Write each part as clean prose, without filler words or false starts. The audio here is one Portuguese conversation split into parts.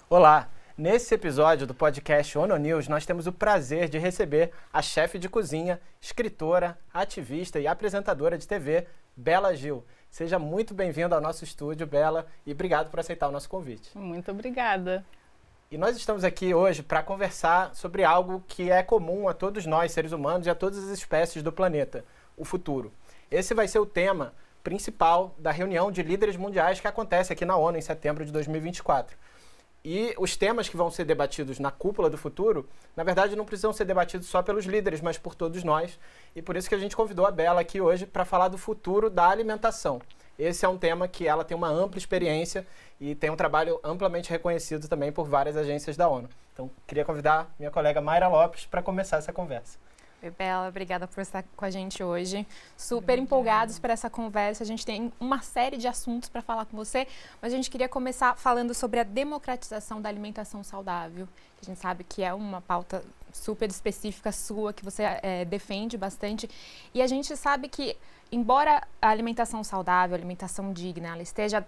Olá! Nesse episódio do podcast ONO News, nós temos o prazer de receber a chefe de cozinha, escritora, ativista e apresentadora de TV, Bela Gil. Seja muito bem-vinda ao nosso estúdio, Bela, e obrigado por aceitar o nosso convite. Muito obrigada. E nós estamos aqui hoje para conversar sobre algo que é comum a todos nós, seres humanos, e a todas as espécies do planeta, o futuro. Esse vai ser o tema principal da reunião de líderes mundiais que acontece aqui na ONU em setembro de 2024. E os temas que vão ser debatidos na cúpula do futuro, na verdade, não precisam ser debatidos só pelos líderes, mas por todos nós. E por isso que a gente convidou a Bela aqui hoje para falar do futuro da alimentação. Esse é um tema que ela tem uma ampla experiência e tem um trabalho amplamente reconhecido também por várias agências da ONU. Então, queria convidar minha colega Mayra Lopes para começar essa conversa. Oi, Bela, obrigada por estar com a gente hoje. Super empolgados para essa conversa. A gente tem uma série de assuntos para falar com você, mas a gente queria começar falando sobre a democratização da alimentação saudável. A gente sabe que é uma pauta super específica sua, que você defende bastante. E a gente sabe que, embora a alimentação saudável, a alimentação digna, ela esteja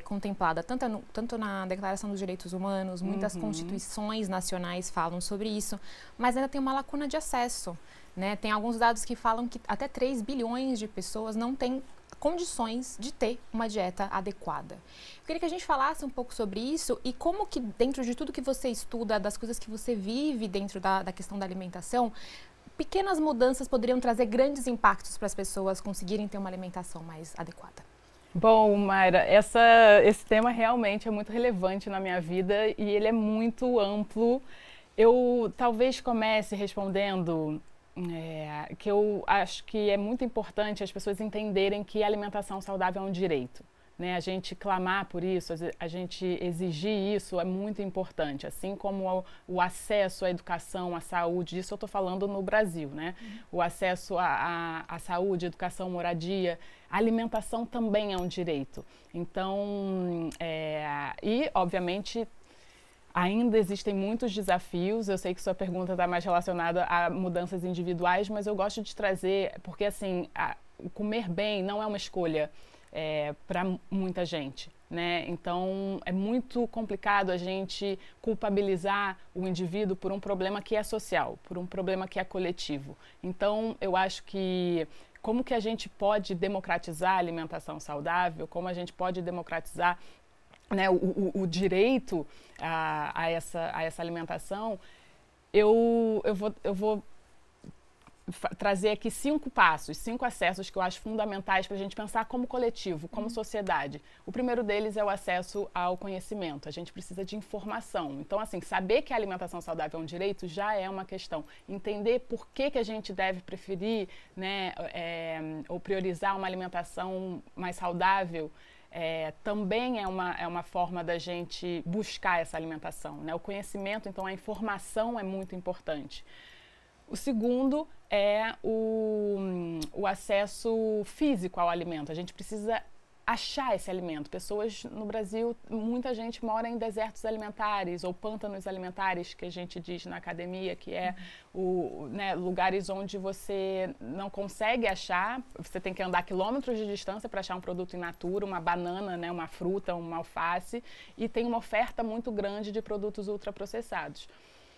contemplada tanto na Declaração dos Direitos Humanos, muitas constituições nacionais falam sobre isso, mas ainda tem uma lacuna de acesso, né? Tem alguns dados que falam que até 3 bilhões de pessoas não têm condições de ter uma dieta adequada. Eu queria que a gente falasse um pouco sobre isso e como que, dentro de tudo que você estuda, das coisas que você vive dentro da questão da alimentação, pequenas mudanças poderiam trazer grandes impactos para as pessoas conseguirem ter uma alimentação mais adequada. Bom, Mayra, esse tema realmente é muito relevante na minha vida e ele é muito amplo. Eu talvez comece respondendo que eu acho que é muito importante as pessoas entenderem que a alimentação saudável é um direito. Né? A gente clamar por isso, a gente exigir isso é muito importante, assim como o acesso à educação, à saúde, isso eu estou falando no Brasil, né? O acesso à saúde, educação, moradia, a alimentação também é um direito. Então, e obviamente ainda existem muitos desafios, eu sei que sua pergunta está mais relacionada a mudanças individuais, mas eu gosto de trazer, porque assim, comer bem não é uma escolha para muita gente, né? Então é muito complicado a gente culpabilizar o indivíduo por um problema que é social, por um problema que é coletivo. Então eu acho que como que a gente pode democratizar a alimentação saudável, como a gente pode democratizar, né, o direito a essa alimentação, eu vou trazer aqui 5 passos, 5 acessos que eu acho fundamentais para a gente pensar como coletivo, como sociedade. O primeiro deles é o acesso ao conhecimento. A gente precisa de informação. Então, assim, saber que a alimentação saudável é um direito já é uma questão. Entender por que a gente deve preferir, né, ou priorizar uma alimentação mais saudável também é uma forma da gente buscar essa alimentação, né? O conhecimento, então a informação é muito importante. O segundo é o acesso físico ao alimento. A gente precisa achar esse alimento. Pessoas no Brasil, muita gente mora em desertos alimentares ou pântanos alimentares, que a gente diz na academia, que é né, lugares onde você não consegue achar, você tem que andar quilômetros de distância para achar um produto in natura, uma banana, né, uma fruta, uma alface, e tem uma oferta muito grande de produtos ultraprocessados.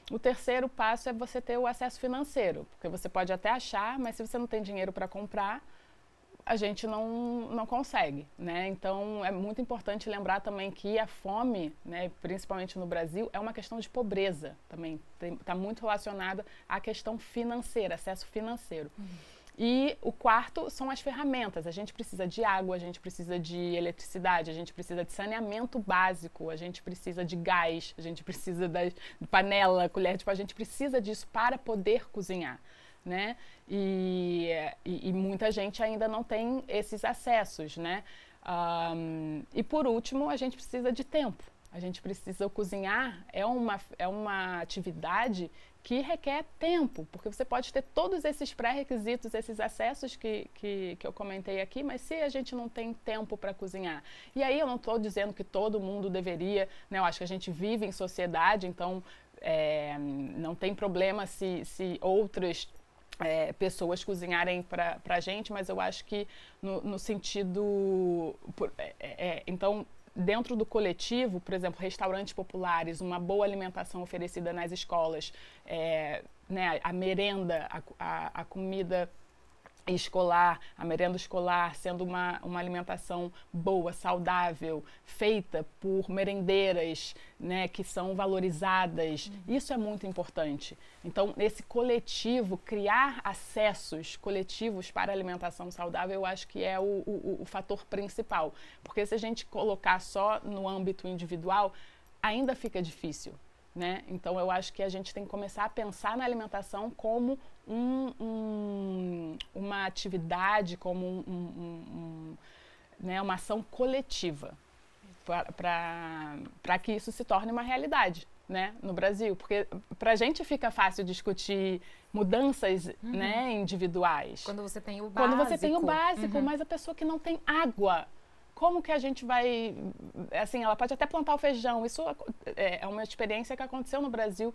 O terceiro passo é você ter o acesso financeiro, porque você pode até achar, mas se você não tem dinheiro para comprar, a gente não consegue, né? Então, é muito importante lembrar também que a fome, né, principalmente no Brasil, é uma questão de pobreza também. Está muito relacionada à questão financeira, acesso financeiro. E o quarto são as ferramentas. A gente precisa de água, a gente precisa de eletricidade, a gente precisa de saneamento básico, a gente precisa de gás, a gente precisa de panela, colher de pau, a gente precisa disso para poder cozinhar, né? E muita gente ainda não tem esses acessos, né? E por último, a gente precisa de tempo. A gente precisa cozinhar, é uma atividade que requer tempo, porque você pode ter todos esses pré-requisitos, esses acessos que eu comentei aqui, mas se a gente não tem tempo para cozinhar. E aí eu não estou dizendo que todo mundo deveria, né? Eu acho que a gente vive em sociedade, então não tem problema se outras pessoas cozinharem para a gente, mas eu acho que no sentido... então, dentro do coletivo, por exemplo, restaurantes populares, uma boa alimentação oferecida nas escolas, né, a merenda, a comida escolar, a merenda escolar sendo uma alimentação boa, saudável, feita por merendeiras, né, que são valorizadas. Isso é muito importante. Então, esse coletivo, criar acessos coletivos para a alimentação saudável, eu acho que é o fator principal. Porque se a gente colocar só no âmbito individual, ainda fica difícil, né? Então, eu acho que a gente tem que começar a pensar na alimentação como uma atividade, como né, uma ação coletiva, para que isso se torne uma realidade, né, no Brasil. Porque para a gente fica fácil discutir mudanças, né, individuais. Quando você tem o básico. Quando você tem o básico, mas a pessoa que não tem água, como que a gente vai... Assim, ela pode até plantar o feijão. Isso é uma experiência que aconteceu no Brasil.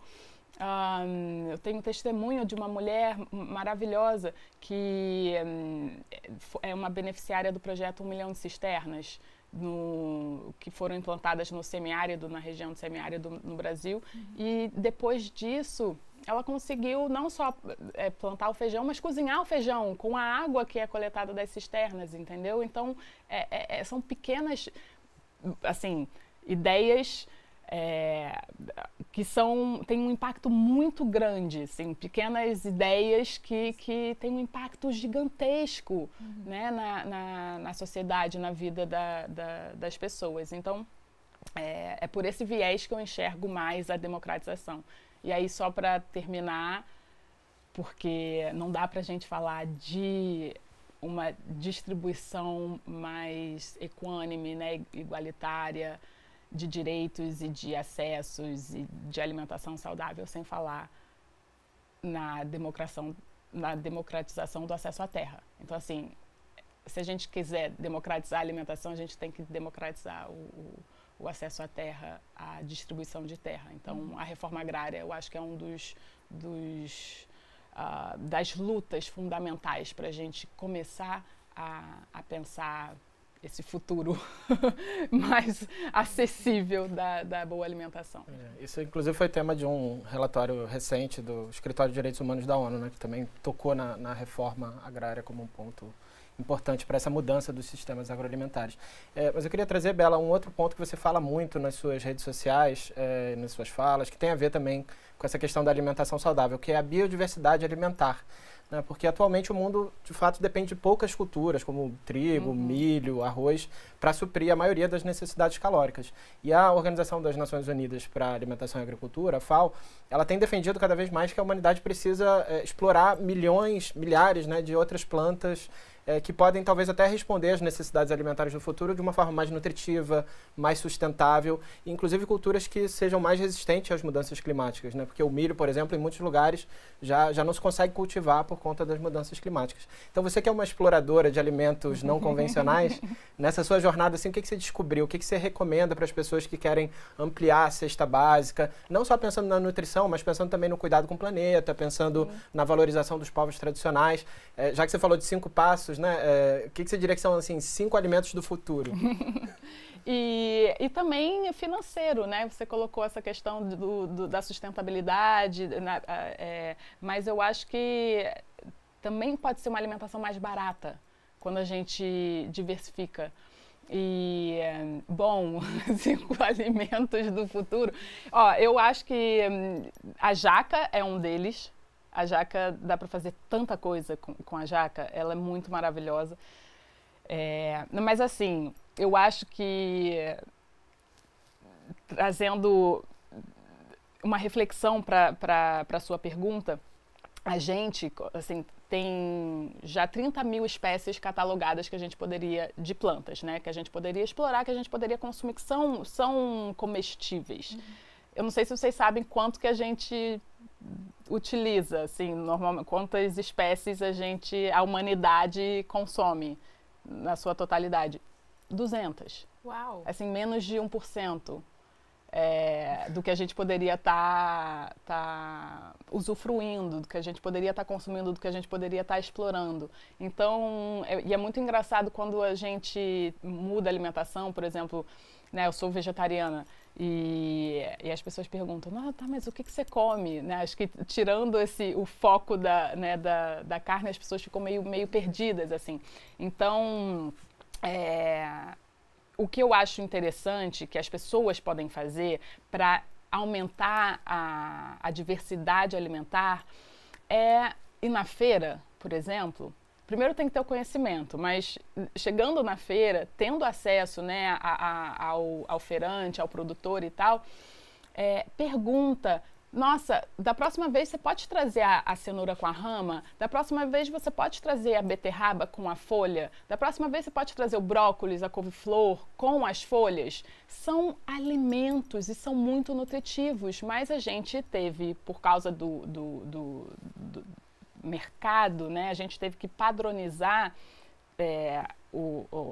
Eu tenho um testemunho de uma mulher maravilhosa que é uma beneficiária do projeto 1 milhão de cisternas, que foram implantadas no semiárido, na região do semiárido no Brasil. E depois disso, ela conseguiu não só plantar o feijão, mas cozinhar o feijão com a água que é coletada das cisternas, entendeu? Então, são pequenas, assim, ideias que têm um impacto muito grande, assim, pequenas ideias que têm um impacto gigantesco, né, na sociedade, na vida das pessoas. Então, é por esse viés que eu enxergo mais a democratização. E aí, só para terminar, porque não dá para a gente falar de uma distribuição mais equânime, né, igualitária, de direitos e de acessos e de alimentação saudável, sem falar na democratização do acesso à terra. Então, assim, se a gente quiser democratizar a alimentação, a gente tem que democratizar o acesso à terra, a distribuição de terra. Então, a reforma agrária, eu acho que é um das lutas fundamentais para a gente começar a pensar esse futuro mais acessível da boa alimentação. Isso, inclusive, foi tema de um relatório recente do Escritório de Direitos Humanos da ONU, né, que também tocou na reforma agrária como um ponto importante para essa mudança dos sistemas agroalimentares. Mas eu queria trazer, Bela, um outro ponto que você fala muito nas suas redes sociais, nas suas falas, que tem a ver também com essa questão da alimentação saudável, que é a biodiversidade alimentar. Né? Porque atualmente o mundo, de fato, depende de poucas culturas, como trigo, milho, arroz, para suprir a maioria das necessidades calóricas. E a Organização das Nações Unidas para a Alimentação e Agricultura, a FAO, ela tem defendido cada vez mais que a humanidade precisa explorar milhares, né, de outras plantas que podem talvez até responder às necessidades alimentares do futuro de uma forma mais nutritiva, mais sustentável, e inclusive culturas que sejam mais resistentes às mudanças climáticas, né? Porque o milho, por exemplo, em muitos lugares já não se consegue cultivar por conta das mudanças climáticas. Então, você que é uma exploradora de alimentos não convencionais, nessa sua jornada, assim, o que você descobriu? O que você recomenda para as pessoas que querem ampliar a cesta básica, não só pensando na nutrição, mas pensando também no cuidado com o planeta, pensando na valorização dos povos tradicionais? Já que você falou de 5 passos, né? O que você diria que são, assim, 5 alimentos do futuro? E também financeiro, né? Você colocou essa questão da sustentabilidade, mas eu acho que também pode ser uma alimentação mais barata quando a gente diversifica. E, bom, 5 alimentos do futuro. Ó, eu acho que a jaca é um deles. A jaca, dá para fazer tanta coisa com a jaca, ela é muito maravilhosa. Mas assim, eu acho que, trazendo uma reflexão para a sua pergunta, a gente, assim, tem já 30 mil espécies catalogadas que a gente poderia, de plantas, né, que a gente poderia explorar, que a gente poderia consumir, que são comestíveis. Eu não sei se vocês sabem quanto que a gente utiliza, assim, normalmente, quantas espécies a humanidade consome na sua totalidade. 200. Uau! Assim, menos de 1% do que a gente poderia estar usufruindo, do que a gente poderia estar consumindo, do que a gente poderia estar explorando. Então, e é muito engraçado quando a gente muda a alimentação, por exemplo, né, eu sou vegetariana e as pessoas perguntam, não, tá, mas o que você come? Né? Acho que tirando o foco da carne, as pessoas ficam meio perdidas, assim. Então, o que eu acho interessante que as pessoas podem fazer para aumentar a diversidade alimentar é ir na feira, por exemplo. Primeiro tem que ter o conhecimento, mas chegando na feira, tendo acesso, né, ao feirante, ao produtor e tal, pergunta, nossa, da próxima vez você pode trazer a cenoura com a rama? Da próxima vez você pode trazer a beterraba com a folha? Da próxima vez você pode trazer o brócolis, a couve-flor com as folhas? São alimentos e são muito nutritivos, mas a gente teve, por causa do mercado, né, a gente teve que padronizar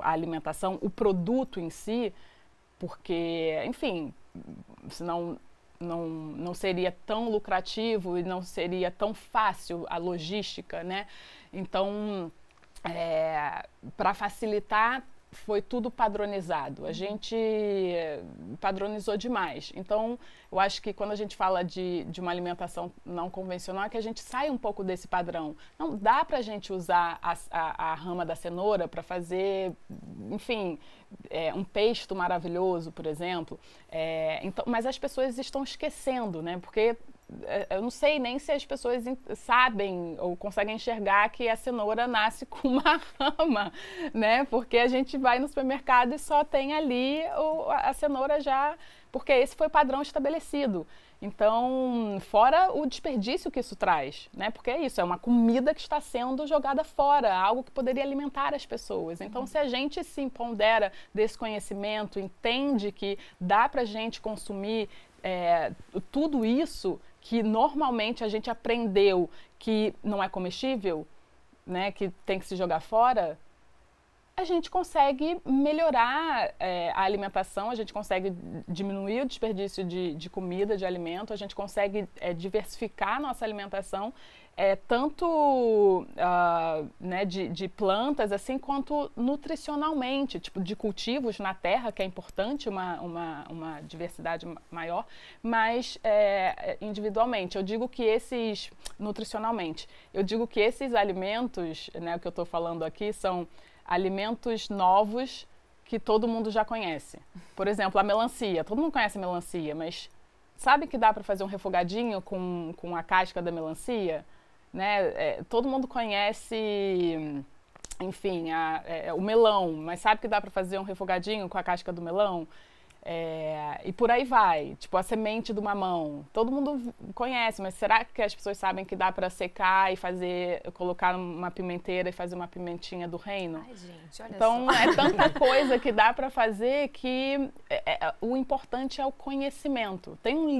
a alimentação, o produto em si, porque, enfim, senão não seria tão lucrativo e não seria tão fácil a logística, né? Então, para facilitar, foi tudo padronizado. A gente padronizou demais. Então, eu acho que quando a gente fala de uma alimentação não convencional, é que a gente sai um pouco desse padrão. Não dá para a gente usar a rama da cenoura para fazer, enfim, um pesto maravilhoso, por exemplo. Então, mas as pessoas estão esquecendo, né? Porque eu não sei nem se as pessoas sabem ou conseguem enxergar que a cenoura nasce com uma rama, né? Porque a gente vai no supermercado e só tem ali a cenoura já, porque esse foi o padrão estabelecido. Então, fora o desperdício que isso traz, né? Porque é isso, é uma comida que está sendo jogada fora, algo que poderia alimentar as pessoas. Então, se a gente se empodera desse conhecimento, entende que dá para a gente consumir tudo isso que normalmente a gente aprendeu que não é comestível, né, que tem que se jogar fora, a gente consegue melhorar a alimentação, a gente consegue diminuir o desperdício de comida, de alimento, a gente consegue diversificar a nossa alimentação, tanto né, de plantas, assim, quanto nutricionalmente, tipo de cultivos na terra, que é importante uma diversidade maior, mas individualmente. Eu digo que nutricionalmente, eu digo que esses alimentos, né, o que eu estou falando aqui, são alimentos novos que todo mundo já conhece. Por exemplo, a melancia. Todo mundo conhece a melancia, mas sabe que dá para fazer um refogadinho com a casca da melancia? Né? Todo mundo conhece, enfim, o melão, mas sabe que dá para fazer um refogadinho com a casca do melão? E por aí vai, tipo a semente do mamão, todo mundo conhece, mas será que as pessoas sabem que dá para secar e colocar uma pimenteira e fazer uma pimentinha do reino? Ai, gente, olha então só. é tanta coisa que dá para fazer que o importante é o conhecimento. Tem um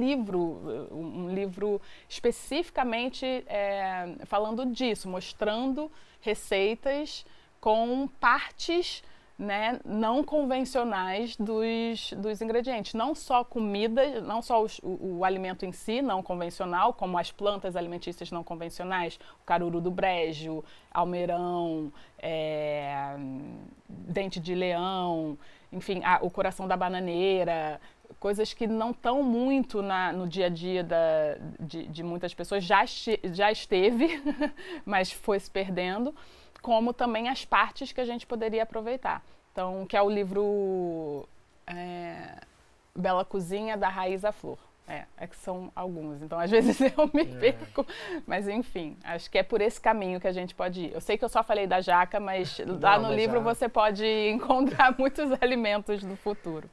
livro especificamente falando disso, mostrando receitas com partes, né, não convencionais dos ingredientes. Não só comida, não só o alimento em si não convencional, como as plantas alimentícias não convencionais, o caruru do brejo, almeirão, dente de leão, enfim, o coração da bananeira, coisas que não estão muito no dia a dia de muitas pessoas, já esteve, mas foi se perdendo, como também as partes que a gente poderia aproveitar. Então, que é o livro Bela Cozinha, da Raiz à Flor. Que são alguns. Então, às vezes eu me perco. Mas, enfim, acho que é por esse caminho que a gente pode ir. Eu sei que eu só falei da jaca, mas lá no livro você pode encontrar muitos alimentos do futuro.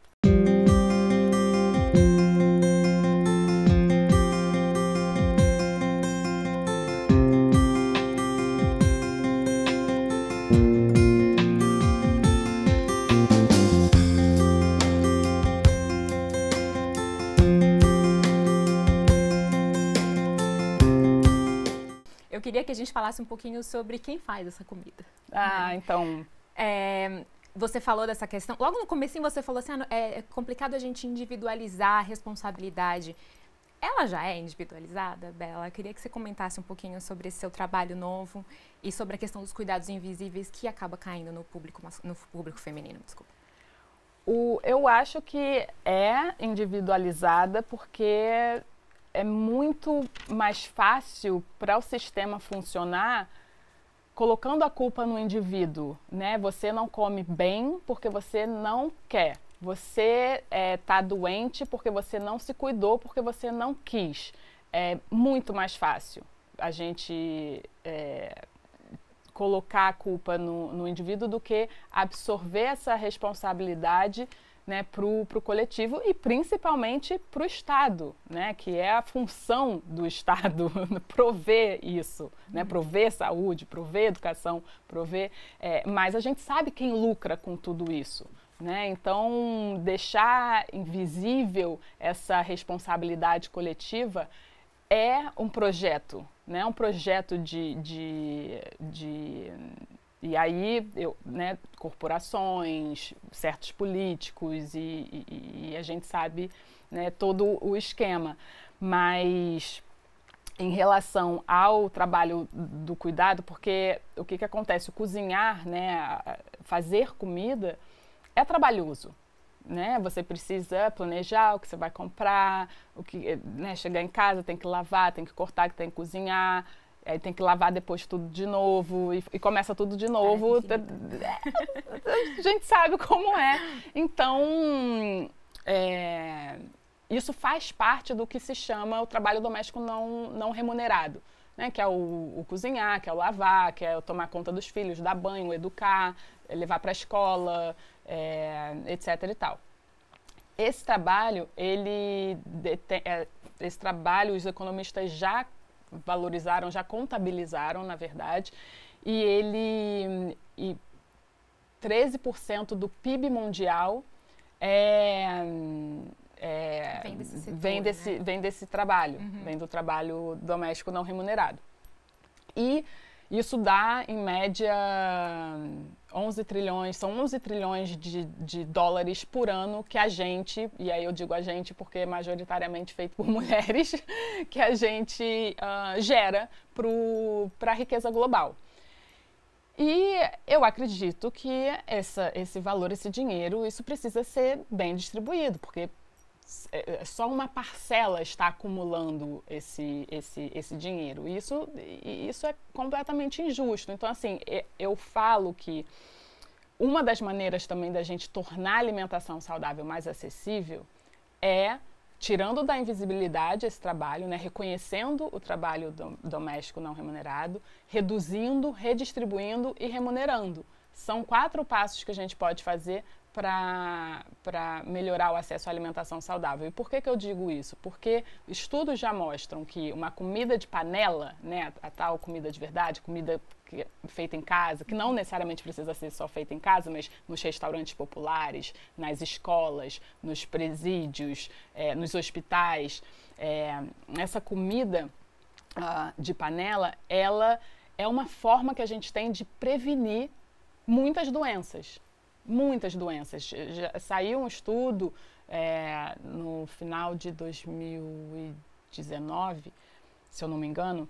Eu queria que a gente falasse um pouquinho sobre quem faz essa comida. Então... Você falou dessa questão, logo no comecinho você falou assim, é complicado a gente individualizar a responsabilidade. Ela já é individualizada, Bela? Eu queria que você comentasse um pouquinho sobre esse seu trabalho novo e sobre a questão dos cuidados invisíveis que acaba caindo no público feminino, desculpa. Eu acho que é individualizada porque é muito mais fácil para o sistema funcionar colocando a culpa no indivíduo, né? Você não come bem porque você não quer. Você está doente porque você não se cuidou, porque você não quis. É muito mais fácil a gente colocar a culpa no indivíduo do que absorver essa responsabilidade, né, para o coletivo e principalmente para o Estado, né, que é a função do Estado prover isso, né, prover saúde, prover educação, prover, mas a gente sabe quem lucra com tudo isso, né? Então deixar invisível essa responsabilidade coletiva é um projeto, né? Um projeto e aí, né, corporações, certos políticos e a gente sabe, né, todo o esquema. Mas em relação ao trabalho do cuidado, porque o que acontece? O cozinhar, né, fazer comida é trabalhoso. Né? Você precisa planejar o que você vai comprar, né? Chegar em casa, tem que lavar, tem que cortar, tem que cozinhar, aí tem que lavar depois tudo de novo e começa tudo de novo. A gente sabe como é. Então, isso faz parte do que se chama o trabalho doméstico não remunerado, né? Que é o cozinhar, que é o lavar, que é o tomar conta dos filhos, dar banho, educar, levar para a escola, etc. e tal. Esse trabalho, os economistas já valorizaram, já contabilizaram, na verdade, e 13% do PIB mundial vem desse trabalho, vem do trabalho doméstico não remunerado. E isso dá, em média, 11 trilhões, são 11 trilhões de dólares por ano que a gente, e aí eu digo a gente porque é majoritariamente feito por mulheres, que a gente gera para a riqueza global. E eu acredito que esse valor, esse dinheiro, isso precisa ser bem distribuído, porque só uma parcela está acumulando esse dinheiro. Isso é completamente injusto. Então, assim, eu falo que uma das maneiras também da gente tornar a alimentação saudável mais acessível é tirando da invisibilidade esse trabalho, né, reconhecendo o trabalho doméstico não remunerado, reduzindo, redistribuindo e remunerando. São 4 passos que a gente pode fazer para melhorar o acesso à alimentação saudável. E por que eu digo isso? Porque estudos já mostram que uma comida de panela, né, a tal comida de verdade, comida feita em casa, que não necessariamente precisa ser só feita em casa, mas nos restaurantes populares, nas escolas, nos presídios, nos hospitais, essa comida de panela, ela é uma forma que a gente tem de prevenir muitas doenças. Muitas doenças. Já saiu um estudo no final de 2019, se eu não me engano,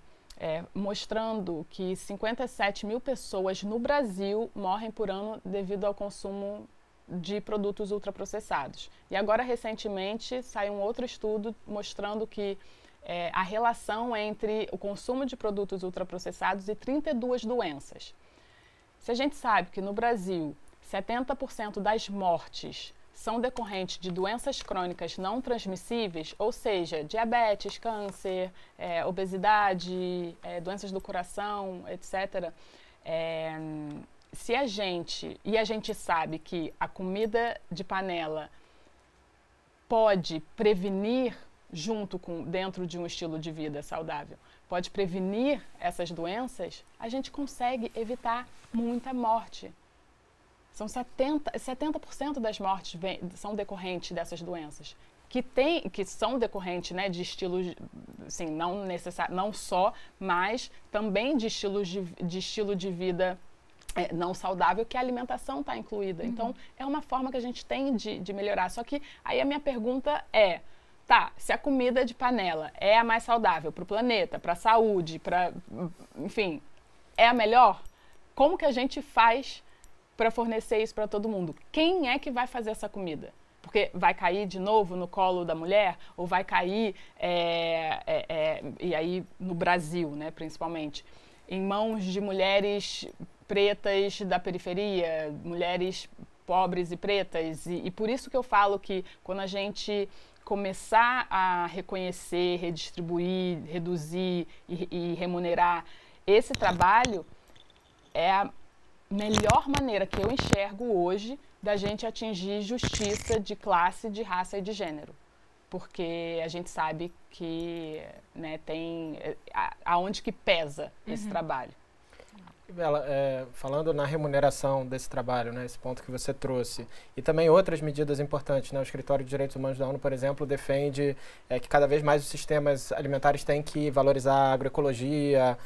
mostrando que 57 mil pessoas no Brasil morrem por ano devido ao consumo de produtos ultraprocessados. E agora, recentemente, saiu um outro estudo mostrando que a relação entre o consumo de produtos ultraprocessados e 32 doenças. Se a gente sabe que no Brasil 70% das mortes são decorrentes de doenças crônicas não transmissíveis, ou seja, diabetes, câncer, obesidade, doenças do coração, etc. A gente sabe que a comida de panela pode prevenir, dentro de um estilo de vida saudável, pode prevenir essas doenças, a gente consegue evitar muita morte. São 70% das mortes são decorrentes dessas doenças, que são decorrentes, né, de estilos, assim, não só, mas também de estilo de vida não saudável, que a alimentação está incluída. Então, é uma forma que a gente tem de melhorar. Só que aí a minha pergunta se a comida de panela é a mais saudável para o planeta, para a saúde, enfim, é a melhor, como que a gente faz para fornecer isso para todo mundo. Quem é que vai fazer essa comida? Porque vai cair de novo no colo da mulher, ou vai cair, e aí no Brasil, né, principalmente, em mãos de mulheres pretas da periferia, mulheres pobres e pretas. E por isso que eu falo que quando a gente começar a reconhecer, redistribuir, reduzir e remunerar esse trabalho, é a melhor maneira que eu enxergo hoje da gente atingir justiça de classe, de raça e de gênero. Porque a gente sabe que, né, tem aonde que pesa esse trabalho. Bela, falando na remuneração desse trabalho, né, esse ponto que você trouxe, e também outras medidas importantes, né, o Escritório de Direitos Humanos da ONU, por exemplo, defende que cada vez mais os sistemas alimentares têm que valorizar a agroecologia,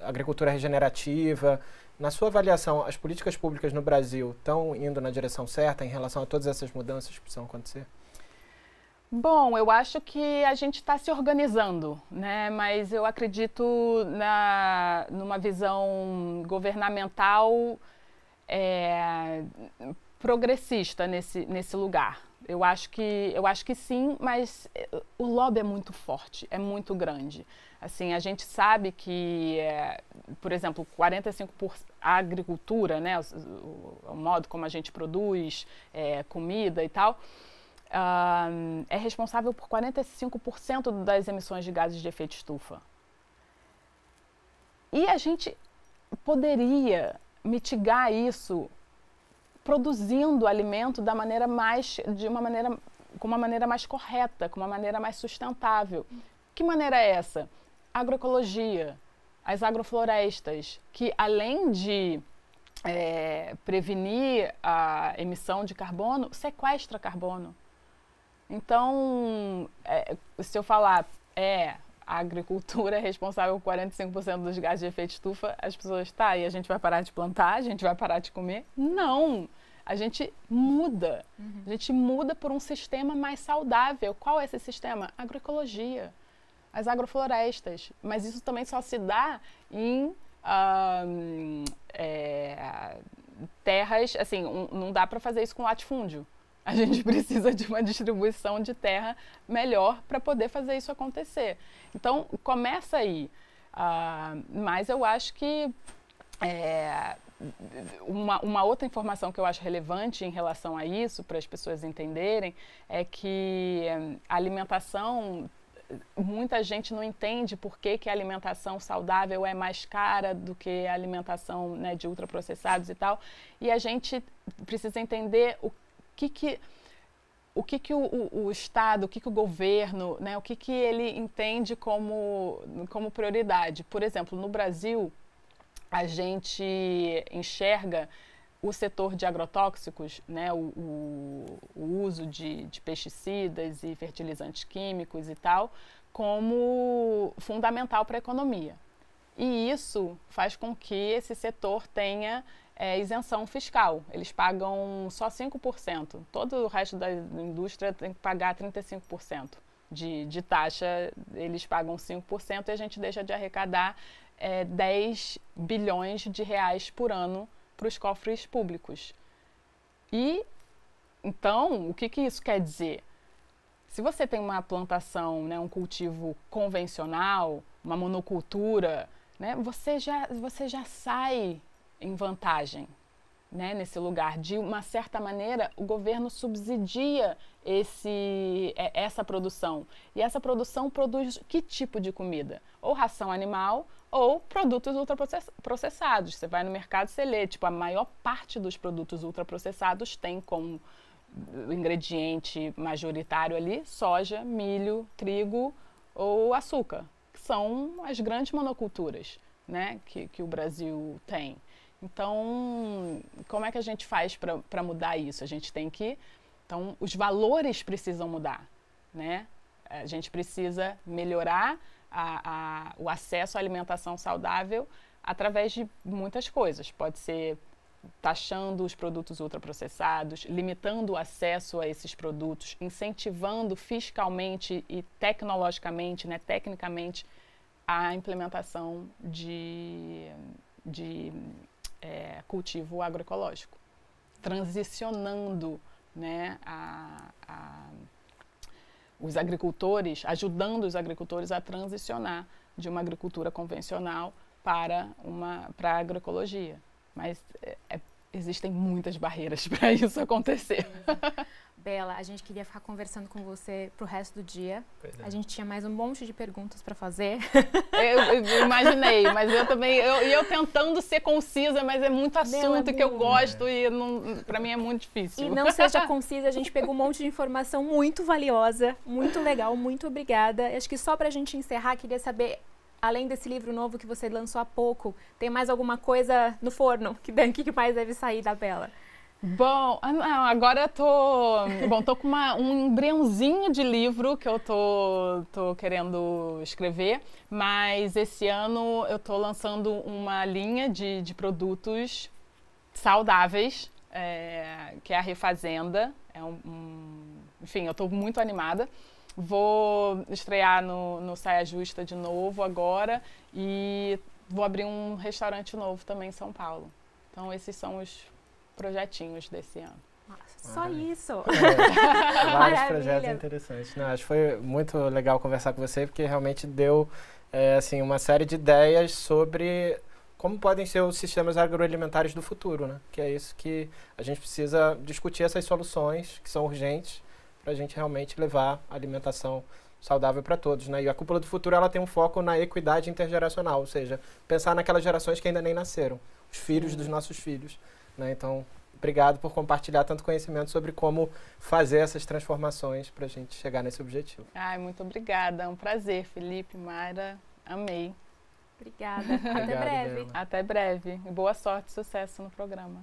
agricultura regenerativa. Na sua avaliação, as políticas públicas no Brasil estão indo na direção certa em relação a todas essas mudanças que precisam acontecer? Bom, eu acho que a gente está se organizando, né? Mas eu acredito numa visão governamental progressista nesse lugar. Eu acho que sim, mas o lobby é muito forte, é muito grande. Assim, a gente sabe que, por exemplo, 45% a agricultura, né, o modo como a gente produz comida e tal, é responsável por 45% das emissões de gases de efeito estufa. E a gente poderia mitigar isso produzindo alimento com uma maneira mais correta, com uma maneira mais sustentável. Que maneira é essa? Agroecologia, as agroflorestas, que além de prevenir a emissão de carbono, sequestra carbono. Então, se eu falar, a agricultura é responsável por 45% dos gases de efeito estufa, as pessoas, e a gente vai parar de plantar, a gente vai parar de comer? Não! A gente muda. A gente muda por um sistema mais saudável. Qual é esse sistema? Agroecologia, as agroflorestas. Mas isso também só se dá em terras, assim, não dá para fazer isso com latifúndio. A gente precisa de uma distribuição de terra melhor para poder fazer isso acontecer. Então, começa aí. Mas eu acho que uma outra informação que eu acho relevante em relação a isso, para as pessoas entenderem, é que a alimentação, muita gente não entende por que a alimentação saudável é mais cara do que a alimentação, né, de ultraprocessados e tal. E a gente precisa entender o que o Estado, o que o governo, né, o que ele entende como prioridade. Por exemplo, no Brasil, a gente enxerga o setor de agrotóxicos, né, o uso de pesticidas e fertilizantes químicos e tal, como fundamental para a economia. E isso faz com que esse setor tenha isenção fiscal. Eles pagam só 5%. Todo o resto da indústria tem que pagar 35% de taxa. Eles pagam 5% e a gente deixa de arrecadar 10 bilhões de reais por ano para os cofres públicos. E, então, o que isso quer dizer? Se você tem uma plantação, né, um cultivo convencional, uma monocultura, né, você já sai em vantagem, né, nesse lugar. De uma certa maneira, o governo subsidia essa produção. E essa produção produz que tipo de comida? Ou ração animal ou produtos ultraprocessados. Você vai no mercado e você lê, a maior parte dos produtos ultraprocessados tem como ingrediente majoritário ali soja, milho, trigo ou açúcar, que são as grandes monoculturas, né, que o Brasil tem. Então, como é que a gente faz para mudar isso? A gente tem que... Então, os valores precisam mudar, né? A gente precisa melhorar o acesso à alimentação saudável através de muitas coisas. Pode ser taxando os produtos ultraprocessados, limitando o acesso a esses produtos, incentivando fiscalmente e tecnologicamente, né, tecnicamente, a implementação de cultivo agroecológico, transicionando, né, os agricultores, ajudando os agricultores a transicionar de uma agricultura convencional para a agroecologia. Mas existem muitas barreiras para isso acontecer. Bela, a gente queria ficar conversando com você pro resto do dia. A gente tinha mais um monte de perguntas para fazer. Eu imaginei, mas eu também, eu tentando ser concisa, mas é muito assunto que eu gosto e para mim é muito difícil. E não seja concisa, a gente pegou um monte de informação muito valiosa, muito legal, muito obrigada. Acho que só para a gente encerrar, queria saber, além desse livro novo que você lançou há pouco, tem mais alguma coisa no forno? Que mais deve sair da Bela? Bom, agora eu tô com um embriãozinho de livro que eu tô querendo escrever, mas esse ano eu tô lançando uma linha de produtos saudáveis, que é a Refazenda. Enfim, eu tô muito animada. Vou estrear no Saia Justa de novo agora e vou abrir um restaurante novo também em São Paulo. Então esses são os projetinhos desse ano. Nossa, só isso! Vários projetos interessantes. Não, acho que foi muito legal conversar com você, porque realmente deu assim, uma série de ideias sobre como podem ser os sistemas agroalimentares do futuro, né? Que é isso que a gente precisa discutir, essas soluções que são urgentes para a gente realmente levar a alimentação saudável para todos, né? E a Cúpula do Futuro, ela tem um foco na equidade intergeracional, ou seja, pensar naquelas gerações que ainda nem nasceram, os filhos dos nossos filhos. Né? Então, obrigado por compartilhar tanto conhecimento sobre como fazer essas transformações para a gente chegar nesse objetivo. Muito obrigada. É um prazer, Felipe, Mayra. Amei. Obrigada. Até breve. Bela. Até breve. E boa sorte e sucesso no programa.